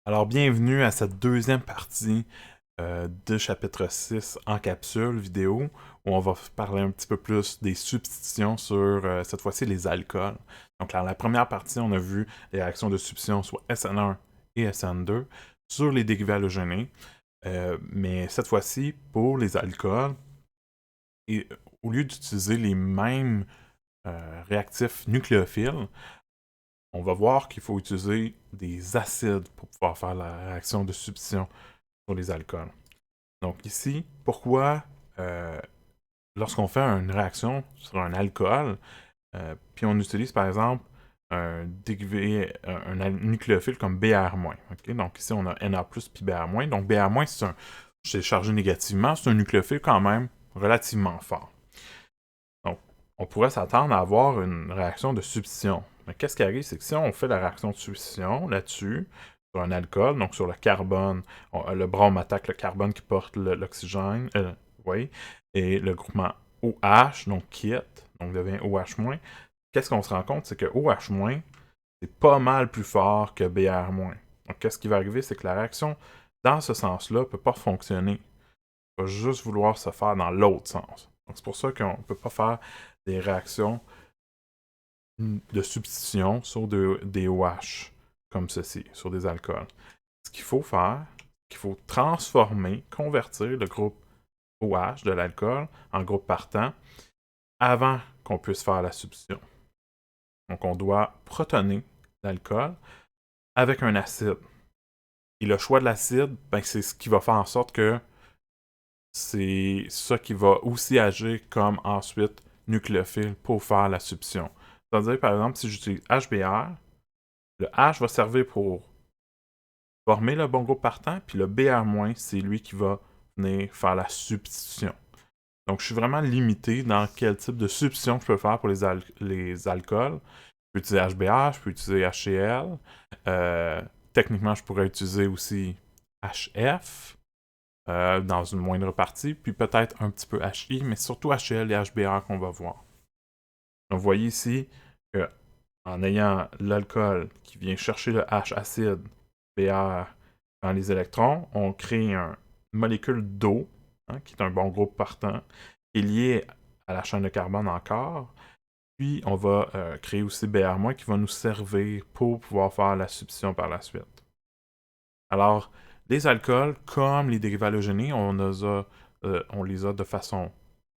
Alors, bienvenue à cette deuxième partie de chapitre 6 en capsule vidéo, où on va parler un petit peu plus des substitutions sur, cette fois-ci, les alcools. Donc, dans la première partie, on a vu les réactions de substitution, soit SN1 et SN2, sur les dérivés halogénés. Mais cette fois-ci, pour les alcools, et, au lieu d'utiliser les mêmes réactifs nucléophiles, on va voir qu'il faut utiliser des acides pour pouvoir faire la réaction de substitution sur les alcools. Donc ici, pourquoi lorsqu'on fait une réaction sur un alcool, puis on utilise par exemple un dérivé, un nucléophile comme Br-. Okay? Donc ici, on a Na+, puis Br-. Donc Br-, c'est chargé négativement, c'est un nucléophile quand même relativement fort. Donc, on pourrait s'attendre à avoir une réaction de substitution. Mais qu'est-ce qui arrive, c'est que si on fait la réaction de substitution là-dessus, sur un alcool, donc sur le carbone, le brome attaque le carbone qui porte l'oxygène, oui, et le groupement OH, donc quitte, donc devient OH-, qu'est-ce qu'on se rend compte, c'est que OH-, c'est pas mal plus fort que Br-. Donc, qu'est-ce qui va arriver, c'est que la réaction, dans ce sens-là, ne peut pas fonctionner. Elle va juste vouloir se faire dans l'autre sens. Donc, c'est pour ça qu'on ne peut pas faire des réactions de substitution sur des OH, comme ceci, sur des alcools. Ce qu'il faut faire, c'est qu'il faut transformer, convertir le groupe OH de l'alcool en groupe partant avant qu'on puisse faire la substitution. Donc, on doit protoner l'alcool avec un acide. Et le choix de l'acide, ben, c'est ce qui va faire en sorte que c'est ça qui va aussi agir comme ensuite nucléophile pour faire la substitution. C'est-à-dire, par exemple, si j'utilise HBr, le H va servir pour former le bon groupe partant, puis le Br-, c'est lui qui va venir faire la substitution. Donc, je suis vraiment limité dans quel type de substitution je peux faire pour les alcools. Je peux utiliser HBr, je peux utiliser HCl. Techniquement, je pourrais utiliser aussi HF dans une moindre partie, puis peut-être un petit peu HI, mais surtout HCl et HBr qu'on va voir. Donc, vous voyez ici que en ayant l'alcool qui vient chercher le H acide Br dans les électrons, on crée une molécule d'eau, hein, qui est un bon groupe partant, qui est lié à la chaîne de carbone encore. Puis on va créer aussi Br- qui va nous servir pour pouvoir faire la substitution par la suite. Alors, les alcools, comme les dérivés halogénés, on les a de façon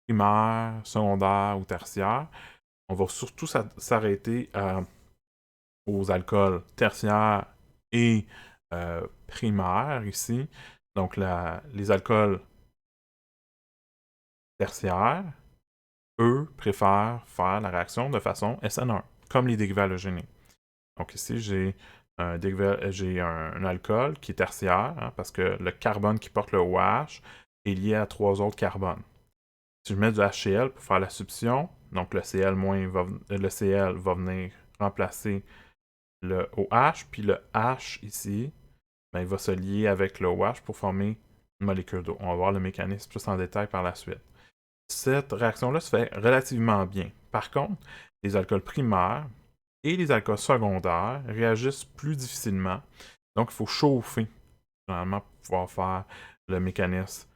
primaire, secondaire ou tertiaire. On va surtout s'arrêter aux alcools tertiaires et primaires ici. Donc, les alcools tertiaires, eux, préfèrent faire la réaction de façon SN1, comme les dérivés halogénés. Donc ici, j'ai un alcool qui est tertiaire, hein, parce que le carbone qui porte le OH est lié à 3 autres carbones. Si je mets du HCl pour faire la substitution, donc le Cl va venir remplacer le OH, puis le H ici, ben, il va se lier avec le OH pour former une molécule d'eau. On va voir le mécanisme plus en détail par la suite. Cette réaction-là se fait relativement bien. Par contre, les alcools primaires et les alcools secondaires réagissent plus difficilement. Donc, il faut chauffer, généralement, pour pouvoir faire le mécanisme.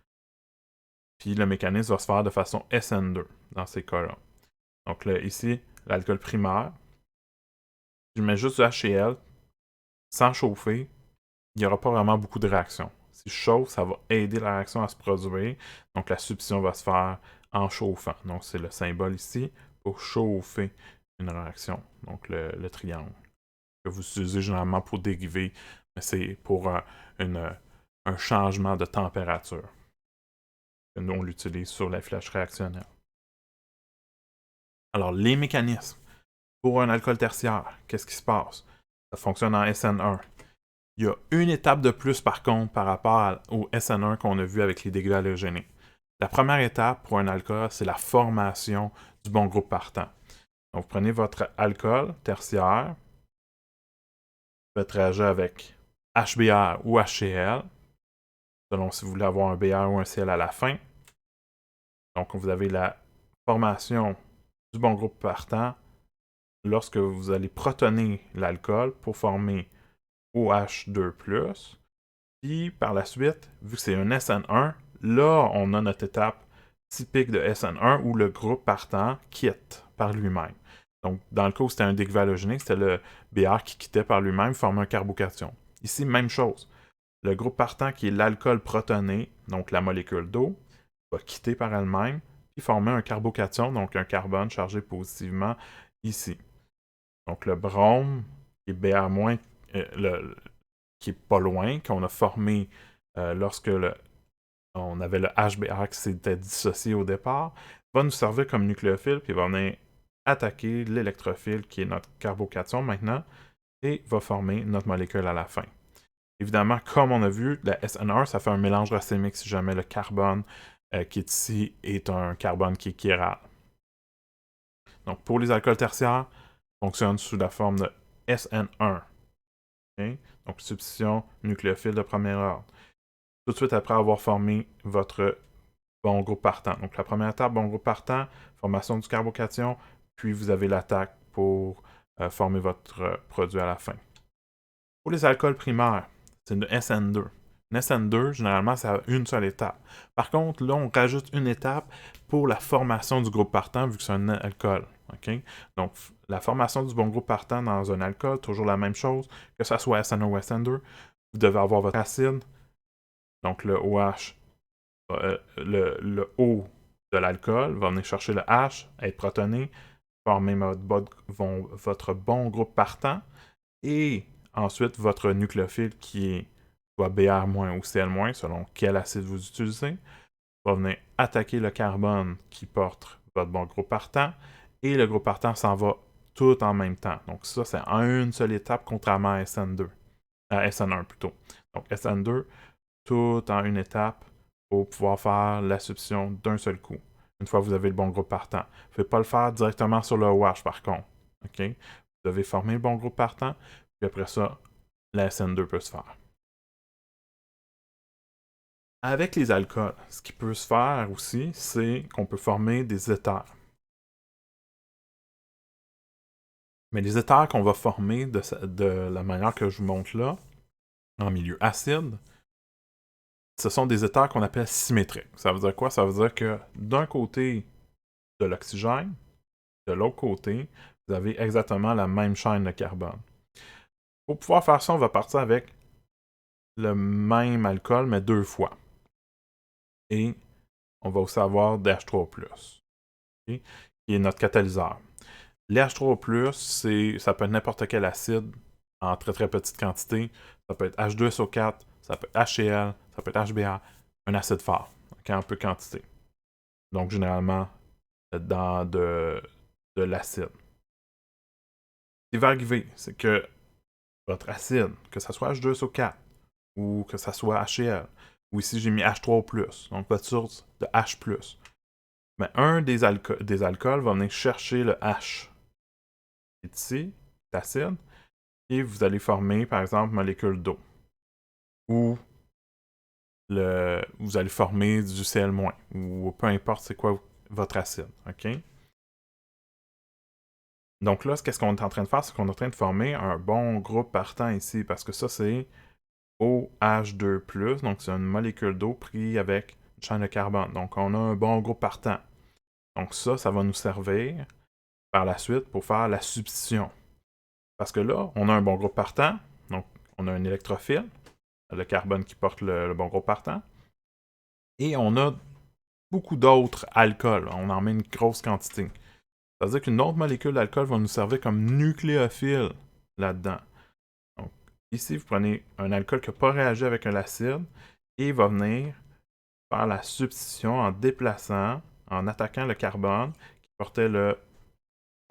Puis le mécanisme va se faire de façon SN2 dans ces cas-là. Donc là, ici, l'alcool primaire, je mets juste du HCl sans chauffer, il n'y aura pas vraiment beaucoup de réaction. Si je chauffe, ça va aider la réaction à se produire. Donc la substitution va se faire en chauffant. Donc c'est le symbole ici pour chauffer une réaction. Donc le triangle que vous utilisez généralement pour dériver, mais c'est pour un changement de température. Nous, on l'utilise sur la flèche réactionnelle. Alors, les mécanismes. Pour un alcool tertiaire, qu'est-ce qui se passe? Ça fonctionne en SN1. Il y a une étape de plus, par contre, par rapport au SN1 qu'on a vu avec les dérivés halogénés. La première étape pour un alcool, c'est la formation du bon groupe partant. Donc, vous prenez votre alcool tertiaire, vous faites réagir avec HBr ou HCl, selon si vous voulez avoir un Br ou un Cl à la fin. Donc, vous avez la formation du bon groupe partant lorsque vous allez protoner l'alcool pour former OH2+. Puis par la suite, vu que c'est un SN1, là, on a notre étape typique de SN1 où le groupe partant quitte par lui-même. Donc, dans le cas où c'était un dérivé halogénique, c'était le Br qui quittait par lui-même, formait un carbocation. Ici, même chose. Le groupe partant, qui est l'alcool protoné, donc la molécule d'eau, va quitter par elle-même, puis former un carbocation, donc un carbone chargé positivement ici. Donc le brome, qui est Br-, qui est pas loin, qu'on a formé lorsque on avait le HBr qui s'était dissocié au départ, va nous servir comme nucléophile, puis va venir attaquer l'électrophile, qui est notre carbocation maintenant, et va former notre molécule à la fin. Évidemment, comme on a vu, la SN1, ça fait un mélange racémique si jamais le carbone qui est ici est un carbone qui est chiral. Donc, pour les alcools tertiaires, fonctionne sous la forme de SN1. Okay? Donc, substitution nucléophile de premier ordre. Tout de suite après avoir formé votre bon groupe partant. Donc, la première étape, bon groupe partant, formation du carbocation, puis vous avez l'attaque pour former votre produit à la fin. Pour les alcools primaires, c'est une SN2. Une SN2, généralement, ça a une seule étape. Par contre, là, on rajoute une étape pour la formation du groupe partant, vu que c'est un alcool. Okay? Donc, la formation du bon groupe partant dans un alcool, toujours la même chose, que ce soit SN1 ou SN2. Vous devez avoir votre acide, donc le OH, le O de l'alcool va venir chercher le H, être protoné, former votre bon groupe partant, et ensuite votre nucléophile qui est soit Br- ou Cl-, selon quel acide vous utilisez, va venir attaquer le carbone qui porte votre bon groupe partant, et le groupe partant s'en va tout en même temps. Donc ça, c'est en une seule étape, contrairement à SN2. À SN1 plutôt. Donc SN2, tout en une étape pour pouvoir faire la substitution d'un seul coup. Une fois que vous avez le bon groupe partant. Vous ne pouvez pas le faire directement sur le OH par contre. Okay? Vous devez former le bon groupe partant, puis après ça, la SN2 peut se faire. Avec les alcools, ce qui peut se faire aussi, c'est qu'on peut former des éthers. Mais les éthers qu'on va former de la manière que je vous montre là, en milieu acide, ce sont des éthers qu'on appelle symétriques. Ça veut dire quoi? Ça veut dire que d'un côté de l'oxygène, de l'autre côté, vous avez exactement la même chaîne de carbone. Pour pouvoir faire ça, on va partir avec le même alcool, mais 2 fois. Et on va aussi avoir d'H3+, okay, qui est notre catalyseur. L'H3+, ça peut être n'importe quel acide en très très petite quantité. Ça peut être H2SO4, ça peut être HCl, ça peut être HBr, un acide fort, okay, en peu quantité. Donc généralement dans de l'acide. Ce qui va arriver, c'est que votre acide, que ce soit H2SO4 ou que ce soit HCl, ou ici j'ai mis H3+, donc votre source de H+, mais un des alcools va venir chercher le H qui est ici, l'acide, et vous allez former, par exemple, molécule d'eau. Ou vous allez former du Cl-, ou peu importe c'est quoi votre acide. OK? Donc là, qu'est-ce qu'on est en train de faire? C'est qu'on est en train de former un bon groupe partant ici, parce que ça, c'est OH2+, donc c'est une molécule d'eau prise avec une chaîne de carbone. Donc on a un bon groupe partant. Donc ça va nous servir par la suite pour faire la substitution. Parce que là, on a un bon groupe partant, donc on a un électrophile, le carbone qui porte le bon groupe partant, et on a beaucoup d'autres alcools. On en met une grosse quantité. Ça veut dire qu'une autre molécule d'alcool va nous servir comme nucléophile là-dedans. Donc, ici, vous prenez un alcool qui n'a pas réagi avec un acide et il va venir faire la substitution en déplaçant, en attaquant le carbone qui portait le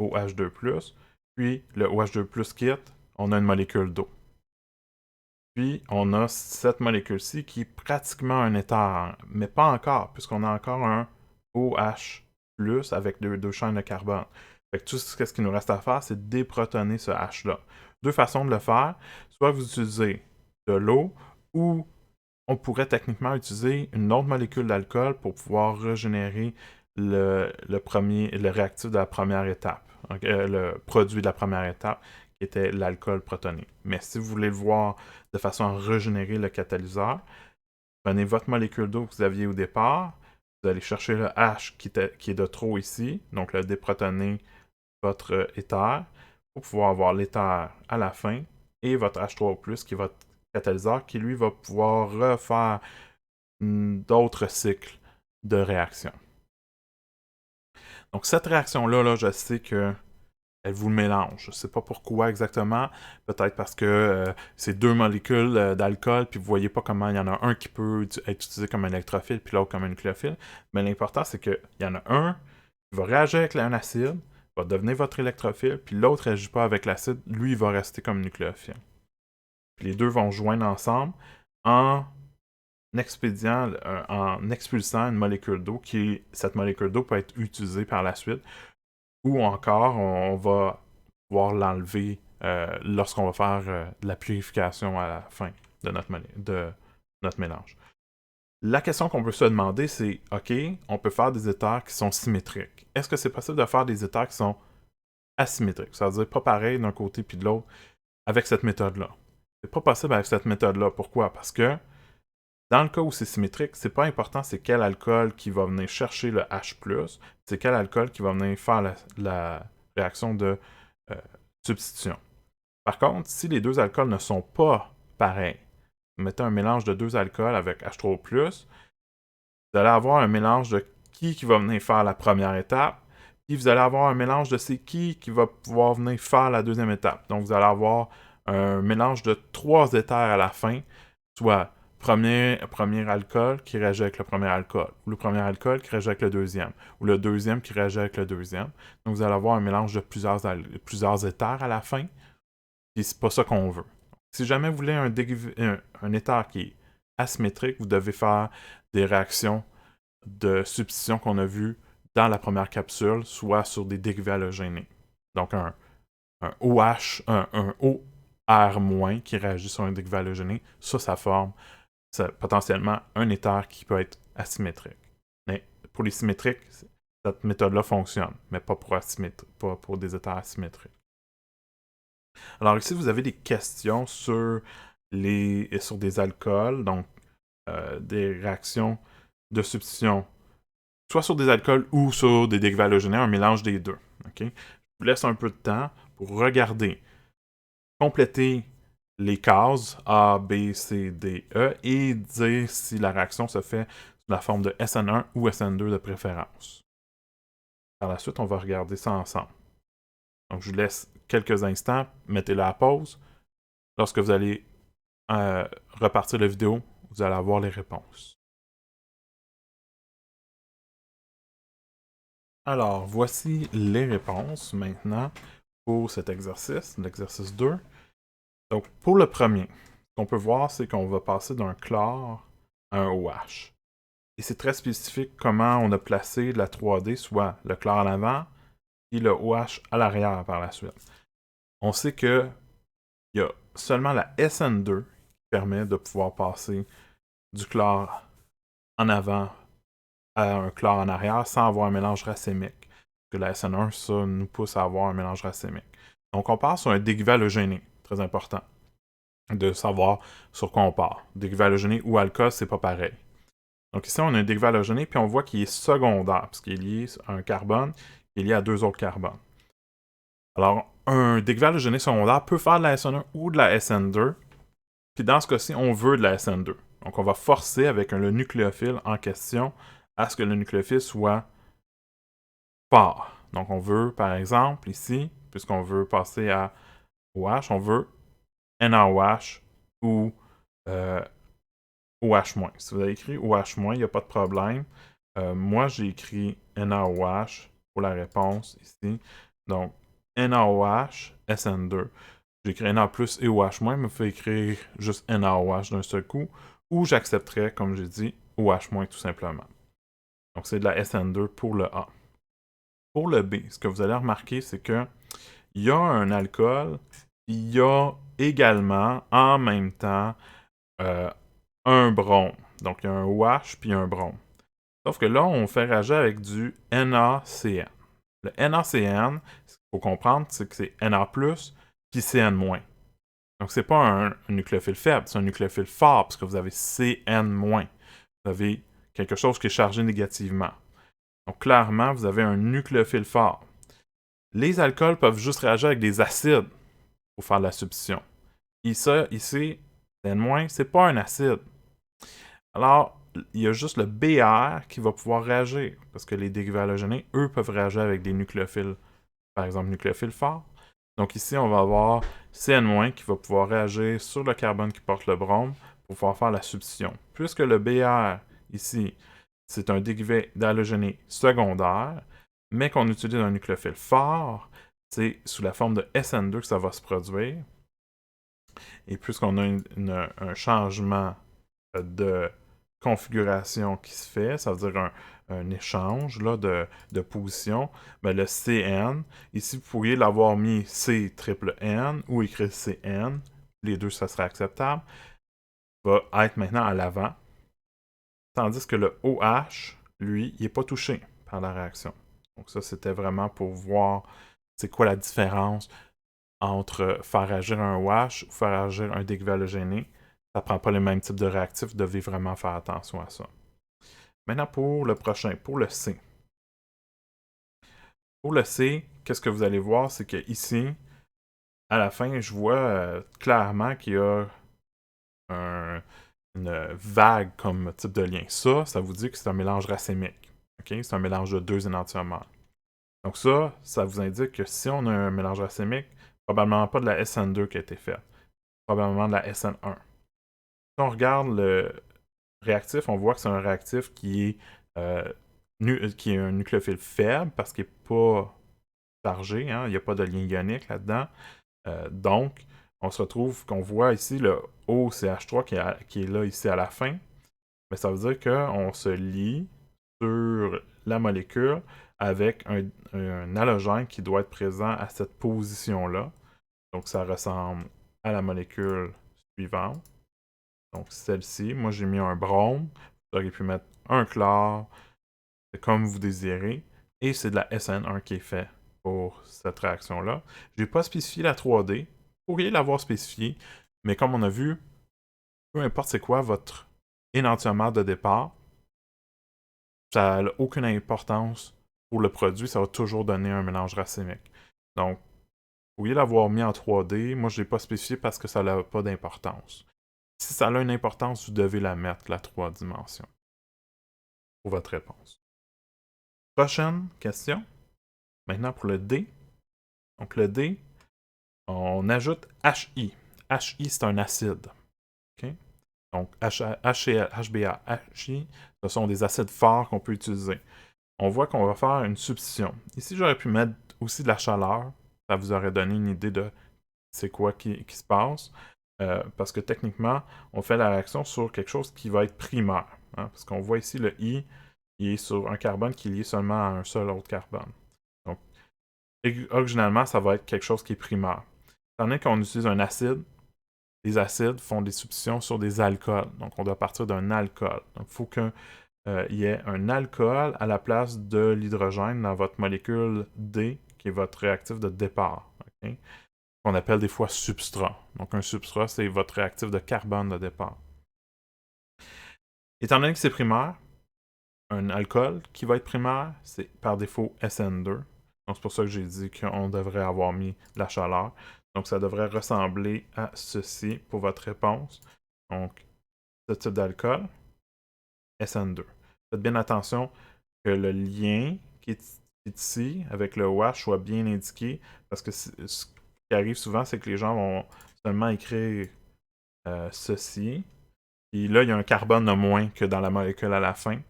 OH2+, puis le OH2+ quitte, on a une molécule d'eau. Puis, on a cette molécule-ci qui est pratiquement un éther, mais pas encore, puisqu'on a encore un OH+, avec deux chaînes de carbone. Fait que tout ce qu'il nous reste à faire, c'est déprotoner ce H-là. Deux façons de le faire. Soit vous utilisez de l'eau, ou on pourrait techniquement utiliser une autre molécule d'alcool pour pouvoir régénérer le réactif de la première étape, le produit de la première étape, qui était l'alcool protoné. Mais si vous voulez le voir de façon à régénérer le catalyseur, prenez votre molécule d'eau que vous aviez au départ, vous allez chercher le H qui est de trop ici, donc le déprotoner votre éther, pour pouvoir avoir l'éther à la fin, et votre H3O+, qui est votre catalyseur, qui lui va pouvoir refaire d'autres cycles de réaction. Donc cette réaction-là, là, je sais que elle vous le mélange. Je ne sais pas pourquoi exactement. Peut-être parce que c'est deux molécules d'alcool, puis vous ne voyez pas comment il y en a un qui peut être utilisé comme un électrophile, puis l'autre comme un nucléophile. Mais l'important, c'est qu'il y en a un qui va réagir avec un acide, va devenir votre électrophile, puis l'autre ne réagit pas avec l'acide, lui, il va rester comme nucléophile. Puis les deux vont joindre ensemble en expulsant une molécule d'eau, cette molécule d'eau peut être utilisée par la suite, ou encore on va pouvoir l'enlever lorsqu'on va faire de la purification à la fin de notre mélange. La question qu'on peut se demander, c'est, OK, on peut faire des éthers qui sont symétriques. Est-ce que c'est possible de faire des éthers qui sont asymétriques? Ça veut dire pas pareil d'un côté puis de l'autre avec cette méthode-là. C'est pas possible avec cette méthode-là. Pourquoi? Parce que dans le cas où c'est symétrique, c'est pas important c'est quel alcool qui va venir chercher le H+, c'est quel alcool qui va venir faire la réaction de substitution. Par contre, si les deux alcools ne sont pas pareils, vous mettez un mélange de deux alcools avec H3O+, vous allez avoir un mélange de qui va venir faire la première étape, puis vous allez avoir un mélange de c'est qui va pouvoir venir faire la deuxième étape. Donc vous allez avoir un mélange de 3 éthers à la fin, soit premier alcool qui réagit avec le premier alcool, ou le premier alcool qui réagit avec le deuxième, ou le deuxième qui réagit avec le deuxième. Donc vous allez avoir un mélange de plusieurs éthers à la fin, et c'est pas ça qu'on veut. Si jamais vous voulez un éther qui est asymétrique, vous devez faire des réactions de substitution qu'on a vues dans la première capsule, soit sur des dérivés halogénés. Donc un OH, un OR- qui réagit sur un dérivé halogéné, ça forme potentiellement un éther qui peut être asymétrique. Mais pour les symétriques, cette méthode-là fonctionne, mais pas pour des éthers asymétriques. Alors ici, vous avez des questions sur des alcools, donc des réactions de substitution, soit sur des alcools ou sur des dérivés halogénés, un mélange des deux. Okay? Je vous laisse un peu de temps pour regarder, compléter les cases A, B, C, D, E et dire si la réaction se fait sous la forme de SN1 ou SN2 de préférence. Par la suite, on va regarder ça ensemble. Donc, je vous laisse quelques instants, mettez-la à pause. Lorsque vous allez repartir la vidéo, vous allez avoir les réponses. Alors, voici les réponses maintenant pour cet exercice, l'exercice 2. Donc, pour le premier, ce qu'on peut voir, c'est qu'on va passer d'un chlore à un OH. Et c'est très spécifique comment on a placé la 3D, soit le chlore à l'avant et le OH à l'arrière par la suite. On sait qu'il y a seulement la SN2 qui permet de pouvoir passer du chlore en avant à un chlore en arrière sans avoir un mélange racémique. Parce que la SN1, ça nous pousse à avoir un mélange racémique. Donc on part sur un dérivé halogéné, très important de savoir sur quoi on part. Dérivé halogéné ou alcool, c'est pas pareil. Donc ici, on a un dérivé halogéné, puis on voit qu'il est secondaire, parce qu'il est lié à un carbone, qui est lié à deux autres carbones. Alors, un dérivé halogéné secondaire peut faire de la SN1 ou de la SN2, puis dans ce cas-ci, on veut de la SN2. Donc on va forcer avec le nucléophile en question à ce que le nucléophile soit fort. Donc on veut, par exemple, ici, puisqu'on veut passer à OH, on veut NaOH ou OH-. Si vous avez écrit OH-, il n'y a pas de problème. Moi, j'ai écrit NaOH pour la réponse ici. Donc, NaOH, SN2. J'ai écrit Na+, et OH-, mais il faut écrire juste NaOH d'un seul coup. Ou j'accepterais, comme j'ai dit, OH- tout simplement. Donc, c'est de la SN2 pour le A. Pour le B, ce que vous allez remarquer, c'est que il y a un alcool, il y a également, en même temps, un brome. Donc, il y a un OH puis un brome. Sauf que là, on fait réagir avec du NaCN. Le NaCN, ce qu'il faut comprendre, c'est que c'est Na+, puis CN-. Donc, c'est pas un nucléophile faible, c'est un nucléophile fort, parce que vous avez CN-. Vous avez quelque chose qui est chargé négativement. Donc, clairement, vous avez un nucléophile fort. Les alcools peuvent juste réagir avec des acides pour faire de la substitution. Ici, CN-, c'est pas un acide. Alors, il y a juste le Br qui va pouvoir réagir, parce que les dérivés halogénés, eux, peuvent réagir avec des nucléophiles, par exemple, nucléophiles forts. Donc ici, on va avoir CN- qui va pouvoir réagir sur le carbone qui porte le brome pour pouvoir faire la substitution. Puisque le Br, ici, c'est un dérivé d'halogéné secondaire, mais qu'on utilise un nucléophile fort, c'est sous la forme de SN2 que ça va se produire. Et puisqu'on a un changement de configuration qui se fait, ça veut dire un échange là, de position, ben le CN, ici vous pourriez l'avoir mis C triple N ou écrire CN, les deux ça serait acceptable, va être maintenant à l'avant, tandis que le OH, lui, il n'est pas touché par la réaction. Donc ça, c'était vraiment pour voir c'est quoi la différence entre faire agir un OH ou faire agir un dérivé halogéné. Ça ne prend pas le même type de réactif, vous devez vraiment faire attention à ça. Maintenant, pour le prochain, pour le C. Pour le C, qu'est-ce que vous allez voir, c'est que ici, à la fin, je vois clairement qu'il y a une vague comme type de lien. Ça vous dit que c'est un mélange racémique. Okay? C'est un mélange de deux énantiomères. Donc ça vous indique que si on a un mélange racémique, probablement pas de la SN2 qui a été faite. Probablement de la SN1. Si on regarde le réactif, on voit que c'est un réactif qui est un nucléophile faible parce qu'il n'est pas chargé, hein, il n'y a pas de lien ionique là-dedans. Donc, on se retrouve qu'on voit ici le OCH3 qui est là ici à la fin. Mais ça veut dire qu'on se lie sur la molécule avec un halogène qui doit être présent à cette position-là. Donc, ça ressemble à la molécule suivante. Donc, celle-ci. Moi, j'ai mis un brome. Vous auriez pu mettre un chlore. C'est comme vous désirez. Et c'est de la SN1 qui est fait pour cette réaction-là. Je n'ai pas spécifié la 3D. Vous pourriez l'avoir spécifié. Mais comme on a vu, peu importe c'est quoi votre énantiomère de départ, ça n'a aucune importance pour le produit. Ça va toujours donner un mélange racémique. Donc, vous pourriez l'avoir mis en 3D. Moi, je ne l'ai pas spécifié parce que ça n'a pas d'importance. Si ça a une importance, vous devez la mettre, la 3 dimensions, pour votre réponse. Prochaine question. Maintenant pour le D. Donc le D, on ajoute HI. HI, c'est un acide. Okay? Donc HCl, HBA, HI, ce sont des acides forts qu'on peut utiliser. On voit qu'on va faire une substitution. Ici, j'aurais pu mettre aussi de la chaleur. Ça vous aurait donné une idée de c'est quoi qui se passe. Parce que techniquement, on fait la réaction sur quelque chose qui va être primaire. Hein, parce qu'on voit ici le I, il est sur un carbone qui est lié seulement à un seul autre carbone. Donc, originalement, ça va être quelque chose qui est primaire. Étant donné qu'on utilise un acide, les acides font des substitutions sur des alcools. Donc, on doit partir d'un alcool. Donc, il faut qu'il y ait un alcool à la place de l'hydrogène dans votre molécule D, qui est votre réactif de départ. Okay? Qu'on appelle des fois substrat. Donc, un substrat, c'est votre réactif de carbone de départ. Étant donné que c'est primaire, un alcool qui va être primaire, c'est par défaut SN2. Donc, c'est pour ça que j'ai dit qu'on devrait avoir mis de la chaleur. Donc, ça devrait ressembler à ceci pour votre réponse. Donc, ce type d'alcool, SN2. Faites bien attention que le lien qui est ici avec le OH soit bien indiqué parce que ce qui arrive souvent, c'est que les gens vont seulement écrire ceci. Et là, il y a un carbone de moins que dans la molécule à la fin.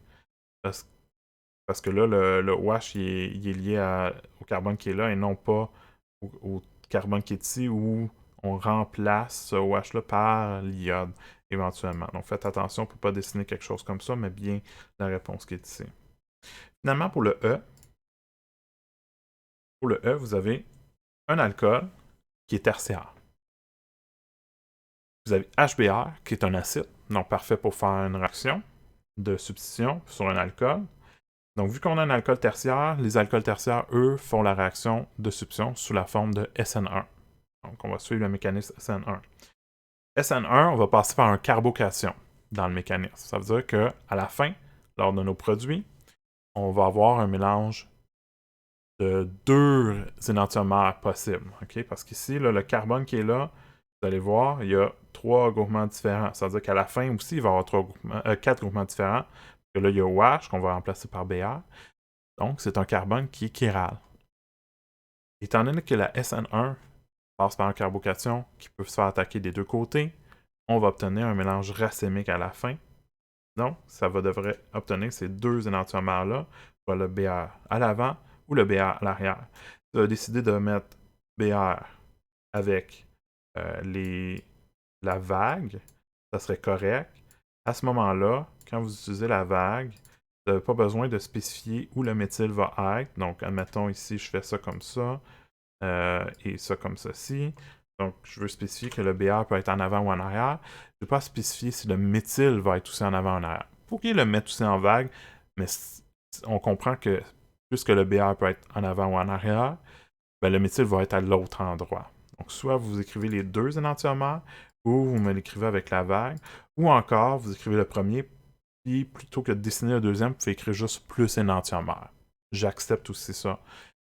Parce que là, le OH il est lié au carbone qui est là et non pas au carbone qui est ici où on remplace ce OH-là par l'iode éventuellement. Donc faites attention pour ne pas dessiner quelque chose comme ça, mais bien la réponse qui est ici. Finalement, pour le E, vous avez un alcool qui est tertiaire. Vous avez HBr, qui est un acide, donc parfait pour faire une réaction de substitution sur un alcool. Donc, vu qu'on a un alcool tertiaire, les alcools tertiaires, eux, font la réaction de substitution sous la forme de SN1. Donc, on va suivre le mécanisme SN1. SN1, on va passer par une carbocation dans le mécanisme. Ça veut dire qu'à la fin, lors de nos produits, on va avoir un mélange de 2 énantiomères possibles. Okay? Parce qu'ici, le carbone qui est là, vous allez voir, il y a 3 groupements différents. Ça veut dire qu'à la fin aussi, il va y avoir 4 groupements différents. Et là, il y a OH qu'on va remplacer par Br. Donc, c'est un carbone qui est chiral. Étant donné que la SN1 passe par une carbocation qui peut se faire attaquer des deux côtés, on va obtenir un mélange racémique à la fin. Donc, ça devrait obtenir ces 2 énantiomères-là, soit le Br à l'avant ou le Br à l'arrière. Si vous avez décidé de mettre Br avec la vague, ça serait correct. À ce moment-là, quand vous utilisez la vague, vous n'avez pas besoin de spécifier où le méthyle va être. Donc, admettons ici, je fais ça comme ça, et ça comme ceci. Donc, je veux spécifier que le Br peut être en avant ou en arrière. Je ne vais pas spécifier si le méthyle va être aussi en avant ou en arrière. Pour qu'il le mette aussi en vague, mais on comprend que puisque le Br peut être en avant ou en arrière, ben, le méthyle va être à l'autre endroit. Donc, soit vous écrivez les 2 énantiomères, ou vous me l'écrivez avec la vague, ou encore, vous écrivez le premier, puis plutôt que de dessiner le deuxième, vous pouvez écrire juste plus énantiomère. J'accepte aussi ça.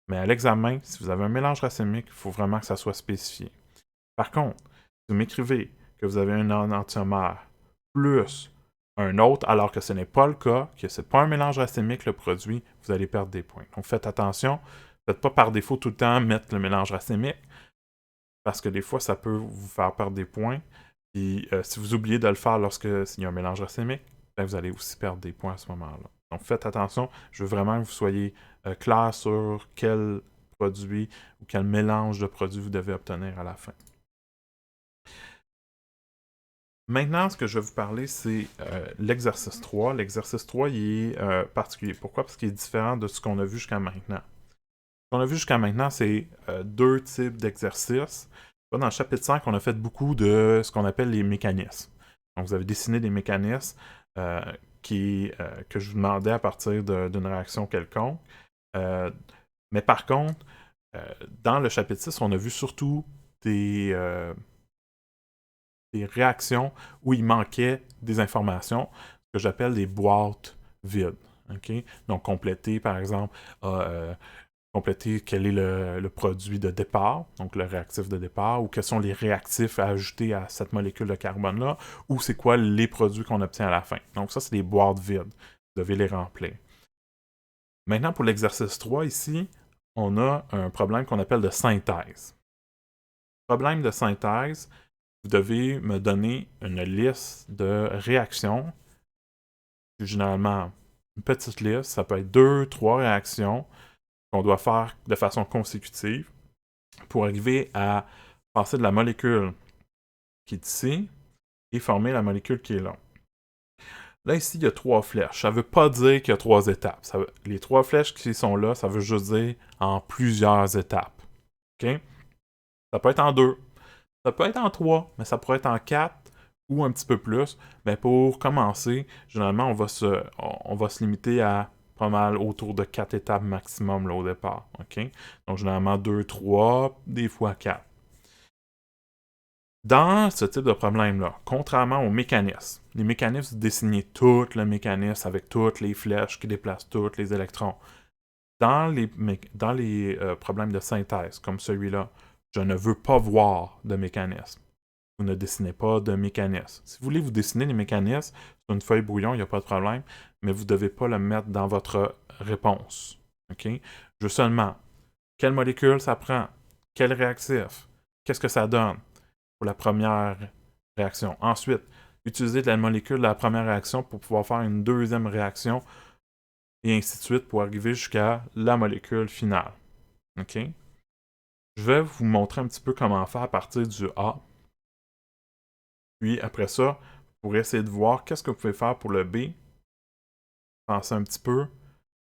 Mais à l'examen, si vous avez un mélange racémique, il faut vraiment que ça soit spécifié. Par contre, si vous m'écrivez que vous avez un énantiomère plus un autre, alors que ce n'est pas le cas, que ce n'est pas un mélange racémique, le produit, vous allez perdre des points. Donc faites attention, faites pas par défaut tout le temps mettre le mélange racémique, parce que des fois, ça peut vous faire perdre des points. Puis si vous oubliez de le faire s'il y a un mélange racémique, ben, vous allez aussi perdre des points à ce moment-là. Donc faites attention, je veux vraiment que vous soyez clair sur quel produit ou quel mélange de produits vous devez obtenir à la fin. Maintenant, ce que je vais vous parler, c'est l'exercice 3. L'exercice 3, il est particulier. Pourquoi? Parce qu'il est différent de ce qu'on a vu jusqu'à maintenant. Ce qu'on a vu jusqu'à maintenant, c'est 2 types d'exercices. Dans le chapitre 5, on a fait beaucoup de ce qu'on appelle les mécanismes. Donc, vous avez dessiné des mécanismes que je vous demandais à partir d'une réaction quelconque. Mais par contre, dans le chapitre 6, on a vu surtout des réactions où il manquait des informations, ce que j'appelle des boîtes vides. Okay? Donc, compléter, par exemple, compléter quel est le produit de départ, donc le réactif de départ, ou quels sont les réactifs à ajouter à cette molécule de carbone-là, ou c'est quoi les produits qu'on obtient à la fin. Donc ça, c'est des boîtes vides. Vous devez les remplir. Maintenant, pour l'exercice 3, ici, on a un problème qu'on appelle de synthèse. Problème de synthèse, vous devez me donner une liste de réactions. Généralement, une petite liste, ça peut être 2-3 réactions qu'on doit faire de façon consécutive pour arriver à passer de la molécule qui est ici et former la molécule qui est là. Là, ici, il y a 3 flèches. Ça ne veut pas dire qu'il y a 3 étapes. Les 3 flèches qui sont là, ça veut juste dire en plusieurs étapes. OK? Ça peut être en 2. Ça peut être en 3, mais ça pourrait être en 4 ou un petit peu plus. Mais pour commencer, généralement, on va se limiter à pas mal autour de 4 étapes maximum là, au départ. Okay? Donc, généralement 2, 3, des fois 4. Dans ce type de problème-là, contrairement aux mécanismes, les mécanismes, vous dessinez tout le mécanisme avec toutes les flèches qui déplacent tous les électrons. Dans les problèmes de synthèse, comme celui-là, je ne veux pas voir de mécanisme. Vous ne dessinez pas de mécanisme. Si vous voulez vous dessiner les mécanismes sur une feuille brouillon, il n'y a pas de problème, mais vous ne devez pas le mettre dans votre réponse. Okay? Je veux seulement quelle molécule ça prend, quel réactif, qu'est-ce que ça donne pour la première réaction. Ensuite, utiliser de la molécule de la première réaction pour pouvoir faire une deuxième réaction et ainsi de suite pour arriver jusqu'à la molécule finale. OK? Je vais vous montrer un petit peu comment faire à partir du A. Puis après ça, vous pourrez essayer de voir qu'est-ce que vous pouvez faire pour le B. Pensez un petit peu.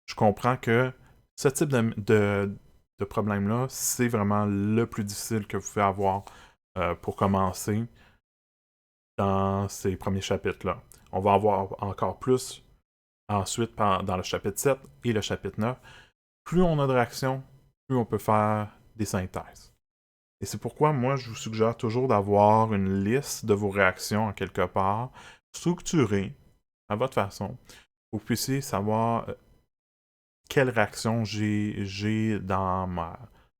Je comprends que ce type de problème-là, c'est vraiment le plus difficile que vous pouvez avoir pour commencer dans ces premiers chapitres-là. On va avoir encore plus ensuite dans le chapitre 7 et le chapitre 9. Plus on a de réactions, plus on peut faire des synthèses. Et c'est pourquoi moi, je vous suggère toujours d'avoir une liste de vos réactions en quelque part, structurée, à votre façon, pour que vous puissiez savoir quelle réaction j'ai dans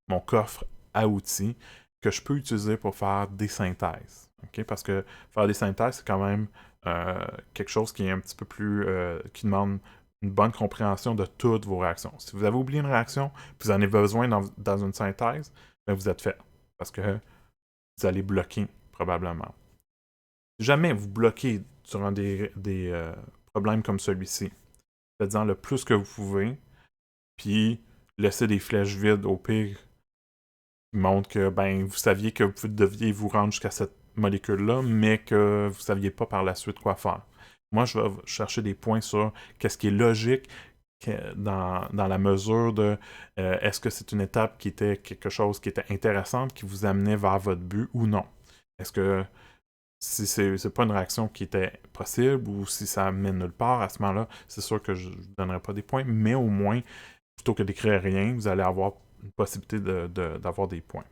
mon coffre à outils que je peux utiliser pour faire des synthèses. Okay? Parce que faire des synthèses, c'est quand même quelque chose qui est un petit peu plus... qui demande une bonne compréhension de toutes vos réactions. Si vous avez oublié une réaction, puis vous en avez besoin dans une synthèse, bien vous êtes fait. Parce que vous allez bloquer, probablement. Si jamais vous bloquez durant des problèmes comme celui-ci, faites-en le plus que vous pouvez, puis laissez des flèches vides au pire qui montrent que ben vous saviez que vous deviez vous rendre jusqu'à cette molécule-là, mais que vous saviez pas par la suite quoi faire. Moi, je vais chercher des points sur qu'est-ce qui est logique dans la mesure de est-ce que c'est une étape qui était quelque chose qui était intéressante, qui vous amenait vers votre but ou non. Est-ce que si c'est pas une réaction qui était possible ou si ça mène nulle part, à ce moment-là, c'est sûr que je ne donnerai pas des points, mais au moins, plutôt que d'écrire rien, vous allez avoir une possibilité d'avoir des points.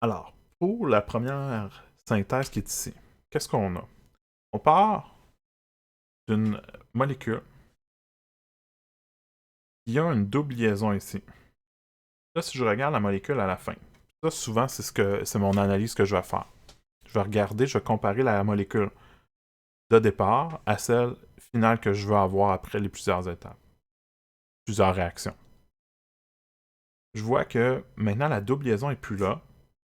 Alors, pour la première synthèse qui est ici, qu'est-ce qu'on a? On part d'une molécule qui a une double liaison ici. Là, si je regarde la molécule à la fin, ça, souvent, c'est mon analyse que je vais faire. Je vais regarder, je vais comparer la molécule de départ à celle finale que je veux avoir après les plusieurs étapes, plusieurs réactions. Je vois que maintenant, la double liaison n'est plus là,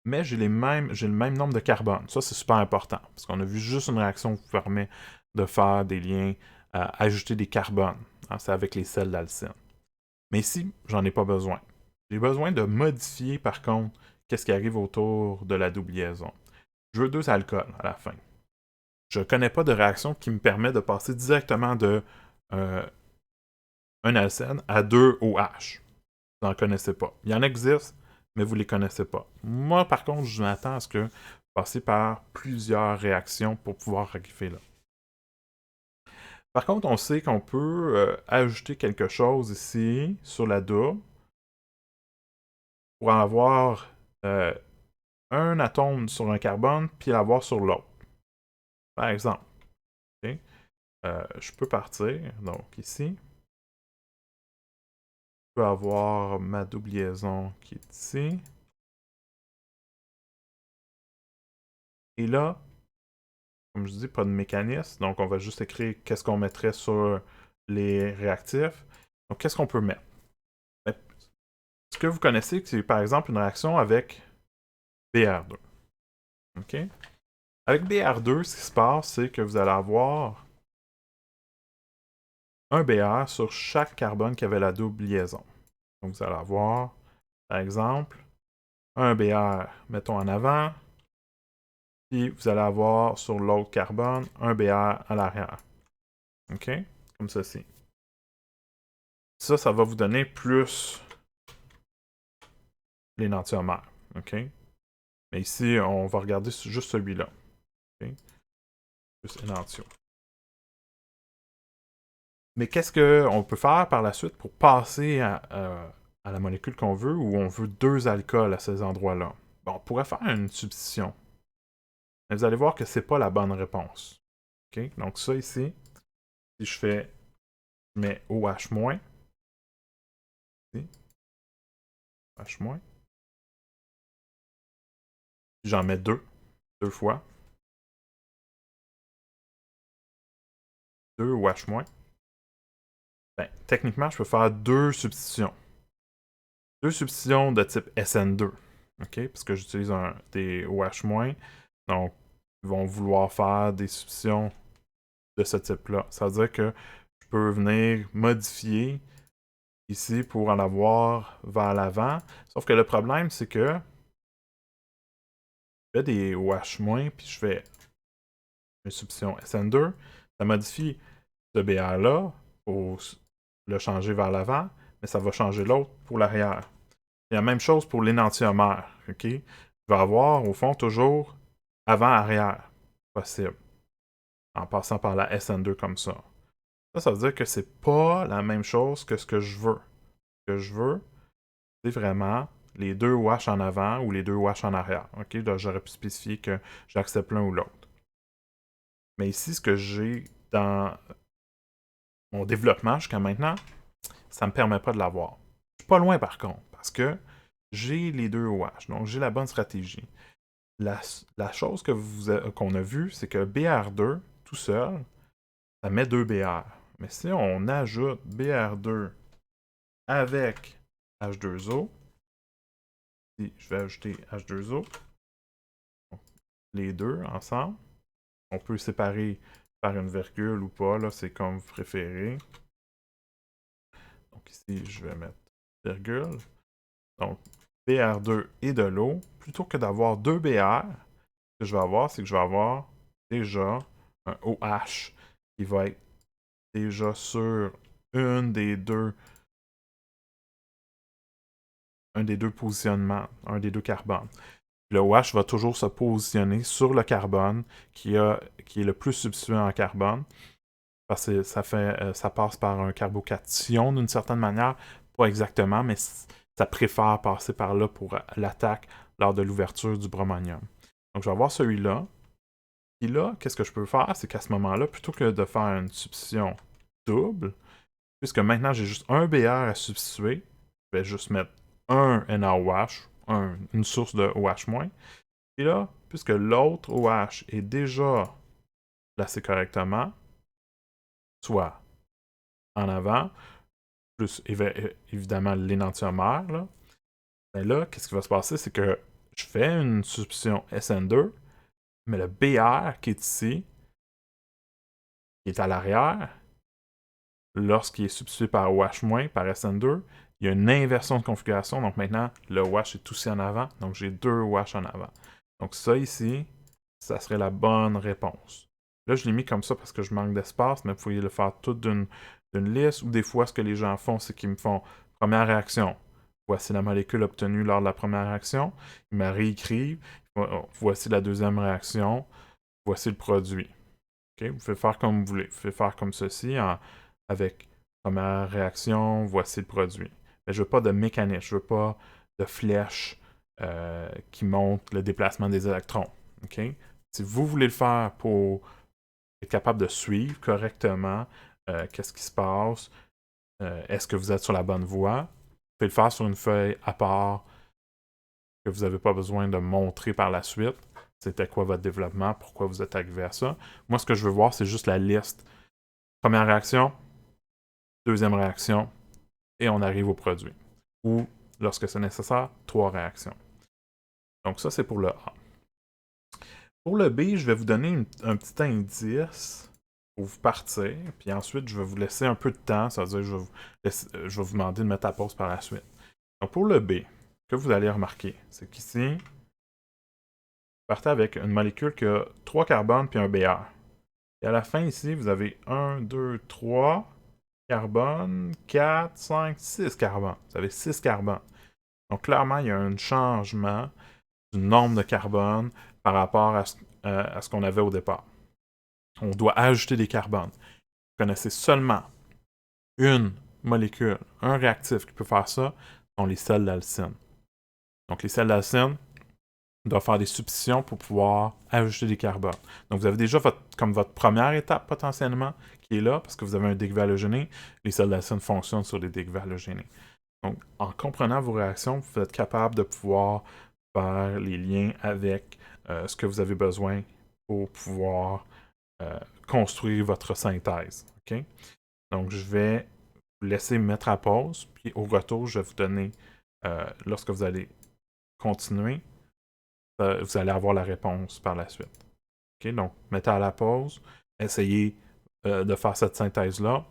mais j'ai le même nombre de carbone. Ça, c'est super important, parce qu'on a vu juste une réaction qui permet de faire des liens, ajouter des carbones. Hein, c'est avec les sels d'alcyne. Mais ici, j'en ai pas besoin. J'ai besoin de modifier, par contre, qu'est-ce qui arrive autour de la double liaison. Je veux 2 alcools à la fin. Je ne connais pas de réaction qui me permet de passer directement de un alcène à 2 OH. Vous n'en connaissez pas. Il y en existe, mais vous ne les connaissez pas. Moi, par contre, je m'attends à ce que passer par plusieurs réactions pour pouvoir arriver là. Par contre, on sait qu'on peut ajouter quelque chose ici sur la double pour en avoir un atome sur un carbone puis l'avoir sur l'autre. Par exemple, okay? Je peux partir, donc ici, je peux avoir ma double liaison qui est ici. Et là, comme je dis, pas de mécanisme, donc on va juste écrire qu'est-ce qu'on mettrait sur les réactifs. Donc, qu'est-ce qu'on peut mettre? Ce que vous connaissez, c'est par exemple une réaction avec Br2. OK? Avec Br2, ce qui se passe, c'est que vous allez avoir un Br sur chaque carbone qui avait la double liaison. Donc, vous allez avoir, par exemple, un Br, mettons en avant, puis vous allez avoir sur l'autre carbone un Br à l'arrière. OK? Comme ceci. Ça va vous donner plus l'énantiomère. OK? Mais ici, on va regarder juste celui-là. OK? Plus énantio. Mais qu'est-ce qu'on peut faire par la suite pour passer à la molécule qu'on veut ou on veut 2 alcools à ces endroits-là? Bon, on pourrait faire une substitution. Mais vous allez voir que c'est pas la bonne réponse. OK? Donc ça ici, si je mets OH-, ici, OH-, j'en mets 2 fois, 2 OH-, ben, techniquement, je peux faire 2 substitutions. 2 substitutions de type SN2. OK? Parce que j'utilise des OH-. Donc, ils vont vouloir faire des substitutions de ce type-là. Ça veut dire que je peux venir modifier ici pour en avoir vers l'avant. Sauf que le problème, c'est que je fais des OH-, puis je fais une substitution SN2. Ça modifie ce BR-là pour le changer vers l'avant, mais ça va changer l'autre pour l'arrière. Et la même chose pour l'énantiomère. OK? Il va avoir, au fond, toujours avant-arrière possible, en passant par la SN2 comme ça. Ça veut dire que c'est pas la même chose que ce que je veux. Ce que je veux, c'est vraiment les deux wash en avant ou les deux wash en arrière. OK? Là, j'aurais pu spécifier que j'accepte l'un ou l'autre. Mais ici, ce que j'ai dans mon développement jusqu'à maintenant, ça ne me permet pas de l'avoir. Je suis pas loin par contre, parce que j'ai les deux wash, donc j'ai la bonne stratégie. La chose qu'on a vue, c'est que BR2, tout seul, ça met 2 BR. Mais si on ajoute BR2 avec H2O, si je vais ajouter H2O, les deux ensemble, on peut séparer par une virgule ou pas, là, c'est comme vous préférez. Donc ici, je vais mettre virgule. Donc, BR2 et de l'eau, plutôt que d'avoir 2 BR, ce que je vais avoir, c'est que je vais avoir déjà un OH qui va être déjà sur un des deux positionnements, un des deux carbones. Le OH va toujours se positionner sur le carbone qui est le plus substitué en carbone, parce que ça passe par un carbocation d'une certaine manière, pas exactement, mais ça préfère passer par là pour l'attaque lors de l'ouverture du bromonium. Donc je vais avoir celui-là. Et là, qu'est-ce que je peux faire? C'est qu'à ce moment-là, plutôt que de faire une substitution double, puisque maintenant j'ai juste un BR à substituer, je vais juste mettre un NaOH, une source de OH-. Et là, puisque l'autre OH est déjà placé correctement, soit en avant, plus évidemment l'énantiomère, là, ben là, qu'est-ce qui va se passer? C'est que je fais une substitution SN2, mais le BR qui est ici, qui est à l'arrière, lorsqu'il est substitué par OH-, par SN2, il y a une inversion de configuration. Donc maintenant, le OH est aussi en avant. Donc j'ai deux OH en avant. Donc ça ici, ça serait la bonne réponse. Là, je l'ai mis comme ça parce que je manque d'espace, mais vous pouvez le faire tout d'une liste. Ou des fois, ce que les gens font, c'est qu'ils me font première réaction. Voici la molécule obtenue lors de la première réaction. Ils me réécrivent. Voici la deuxième réaction. Voici le produit. Okay? Vous pouvez faire comme vous voulez. Vous pouvez faire comme ceci avec première réaction, voici le produit. Mais je veux pas de mécanisme, je veux pas de flèche qui montre le déplacement des électrons. Okay? Si vous voulez le faire pour être capable de suivre correctement qu'est-ce qui se passe, est-ce que vous êtes sur la bonne voie, vous pouvez le faire sur une feuille à part que vous n'avez pas besoin de montrer par la suite. C'était quoi votre développement, pourquoi vous êtes arrivé à ça. Moi, ce que je veux voir, c'est juste la liste. Première réaction, deuxième réaction, et on arrive au produit. Ou, lorsque c'est nécessaire, 3 réactions. Donc ça, c'est pour le A. Pour le B, je vais vous donner un petit indice pour vous partir, puis ensuite, je vais vous laisser un peu de temps, ça veut dire que je vais vous demander de mettre la pause par la suite. Donc pour le B, ce que vous allez remarquer, c'est qu'ici, vous partez avec une molécule qui a 3 carbones puis un BR. Et à la fin, ici, vous avez 1, 2, 3 carbones, 4, 5, 6 carbones. Vous avez 6 carbones. Donc, clairement, il y a un changement du nombre de carbone par rapport à ce qu'on avait au départ. On doit ajouter des carbones. Vous connaissez seulement une molécule, un réactif qui peut faire ça, sont les sels d'alcyne. Donc, les sels d'alcyne doivent faire des substitutions pour pouvoir ajouter des carbones. Donc, vous avez déjà comme votre première étape potentiellement qui est là, parce que vous avez un dégueu halogéné. Les sels d'alcyne fonctionnent sur des dégueux halogénés. Donc, en comprenant vos réactions, vous êtes capable de pouvoir faire les liens avec ce que vous avez besoin pour pouvoir construire votre synthèse. Okay? Donc, je vais vous laisser mettre à pause, puis au retour, je vais vous donner, lorsque vous allez continuer, vous allez avoir la réponse par la suite. Okay? Donc, mettez à la pause, essayez de faire cette synthèse-là.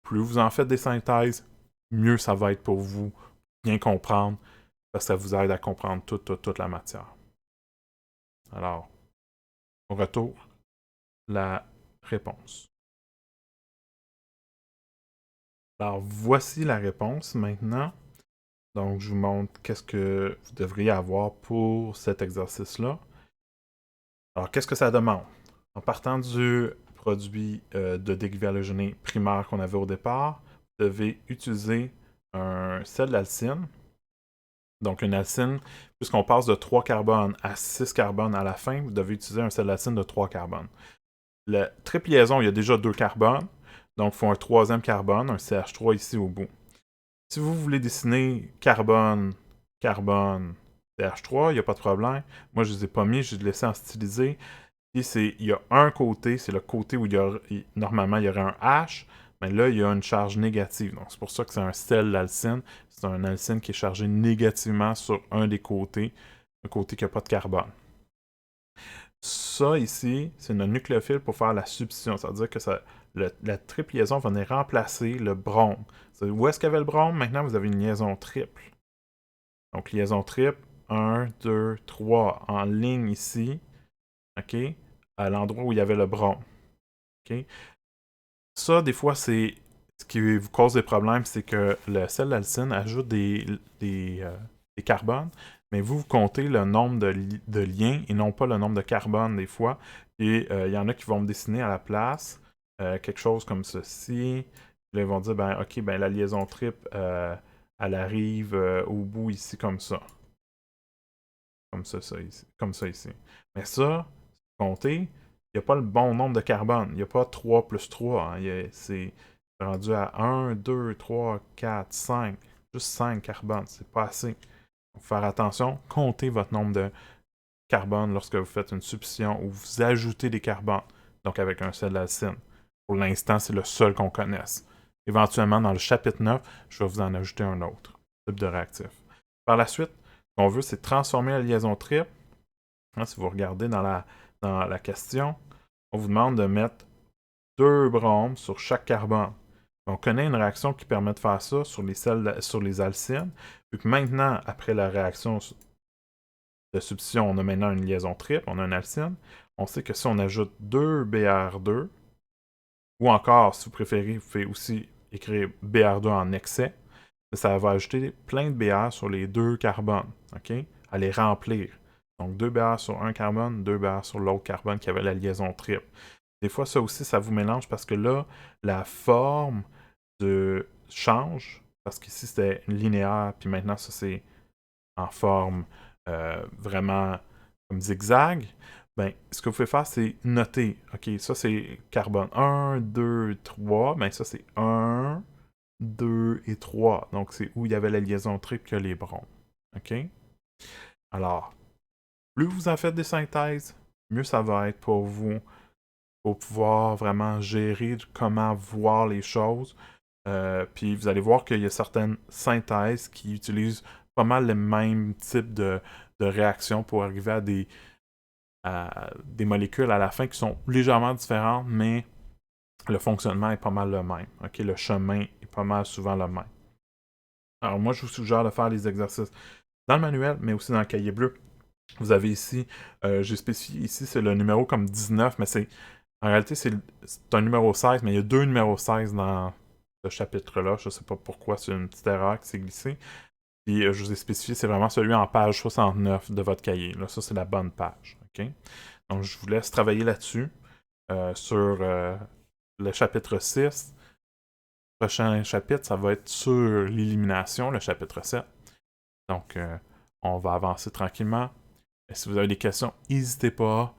Plus vous en faites des synthèses, mieux ça va être pour vous, bien comprendre, parce que ça vous aide à comprendre toute la matière. Alors, au retour, la réponse. Alors, voici la réponse maintenant. Donc, je vous montre qu'est-ce que vous devriez avoir pour cet exercice-là. Alors, qu'est-ce que ça demande? En partant du produit de dégueu halogéné primaire qu'on avait au départ, vous devez utiliser un sel d'alcyne. Donc, une alcyne, puisqu'on passe de 3 carbones à 6 carbones à la fin, vous devez utiliser un sel d'alcyne de 3 carbones. La triple liaison, il y a déjà 2 carbones, donc il faut un troisième carbone, un CH3 ici au bout. Si vous voulez dessiner carbone, carbone, CH3, il n'y a pas de problème. Moi, je ne les ai pas mis, je les ai laissés en stylisé. Ici, il y a un côté, c'est le côté où normalement il y aurait un H, mais là, il y a une charge négative. Donc, c'est pour ça que c'est un sel d'alcyne. C'est un alcyne qui est chargé négativement sur un des côtés, un côté qui n'a pas de carbone. Ça, ici, c'est notre nucléophile pour faire la substitution. Ça veut dire que la triple liaison va venir remplacer le brome. Où est-ce qu'il y avait le brome? Maintenant, vous avez une liaison triple. Donc, liaison triple, 1, 2, 3, en ligne ici, OK, à l'endroit où il y avait le brome. OK? Ça, des fois, c'est ce qui vous cause des problèmes, c'est que le sel d'alcyne ajoute des carbones, mais vous comptez le nombre de liens et non pas le nombre de carbones des fois. Et il y en a qui vont me dessiner à la place quelque chose comme ceci. Là, ils vont dire, ben ok, ben la liaison triple, elle arrive au bout ici comme ça. Comme ça ici. Comme ça ici. Mais ça, comptez, il n'y a pas le bon nombre de carbones. Il n'y a pas 3 plus 3. Hein. C'est rendu à 1, 2, 3, 4, 5. Juste 5 carbones. C'est pas assez. Il faut faire attention. Comptez votre nombre de carbones lorsque vous faites une substitution ou vous ajoutez des carbones. Donc avec un sel d'alcyne. Pour l'instant, c'est le seul qu'on connaisse. Éventuellement, dans le chapitre 9, je vais vous en ajouter un autre type de réactif. Par la suite, ce qu'on veut, c'est transformer la liaison triple. Hein, si vous regardez dans la question, on vous demande de mettre 2 bromes sur chaque carbone. On connaît une réaction qui permet de faire ça sur les alcynes. Vu que maintenant, après la réaction de substitution, on a maintenant une liaison triple, on a un alcyne. On sait que si on ajoute 2 Br2, ou encore, si vous préférez, vous pouvez aussi écrire Br2 en excès, ça va ajouter plein de Br sur les 2 carbones, OK? À les remplir. Donc 2 Br sur un carbone, 2 Br sur l'autre carbone qui avait la liaison triple. Des fois, ça aussi, ça vous mélange parce que là, la forme change, parce qu'ici, c'était linéaire, puis maintenant, ça, c'est en forme vraiment comme zigzag. Ben, ce que vous pouvez faire, c'est noter. OK, ça, c'est carbone 1, 2, 3. Ben, ça, c'est 1, 2 et 3. Donc, c'est où il y avait la liaison triple que les bromes. OK? Alors, plus vous en faites des synthèses, mieux ça va être pour vous, pour pouvoir vraiment gérer comment voir les choses. Puis vous allez voir qu'il y a certaines synthèses qui utilisent pas mal les mêmes types de réactions pour arriver à des molécules à la fin qui sont légèrement différentes, mais le fonctionnement est pas mal le même. Okay? Le chemin est pas mal souvent le même. Alors moi, je vous suggère de faire les exercices dans le manuel, mais aussi dans le cahier bleu. Vous avez ici, j'ai spécifié ici, c'est le numéro comme 19, mais en réalité, c'est un numéro 16, mais il y a 2 numéros 16 dans ce chapitre-là. Je ne sais pas pourquoi, c'est une petite erreur qui s'est glissée. Puis je vous ai spécifié, c'est vraiment celui en page 69 de votre cahier. Là, ça, c'est la bonne page. Okay? Donc, je vous laisse travailler là-dessus, sur le chapitre 6. Le prochain chapitre, ça va être sur l'élimination, le chapitre 7. Donc, on va avancer tranquillement. Et si vous avez des questions, n'hésitez pas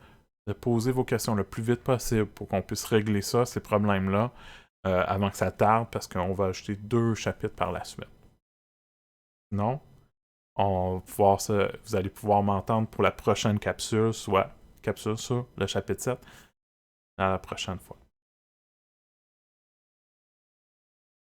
de poser vos questions le plus vite possible pour qu'on puisse régler ça, ces problèmes-là, avant que ça tarde, parce qu'on va ajouter 2 chapitres par la suite. Sinon, vous allez pouvoir m'entendre pour la prochaine capsule, soit capsule sur le chapitre 7, à la prochaine fois.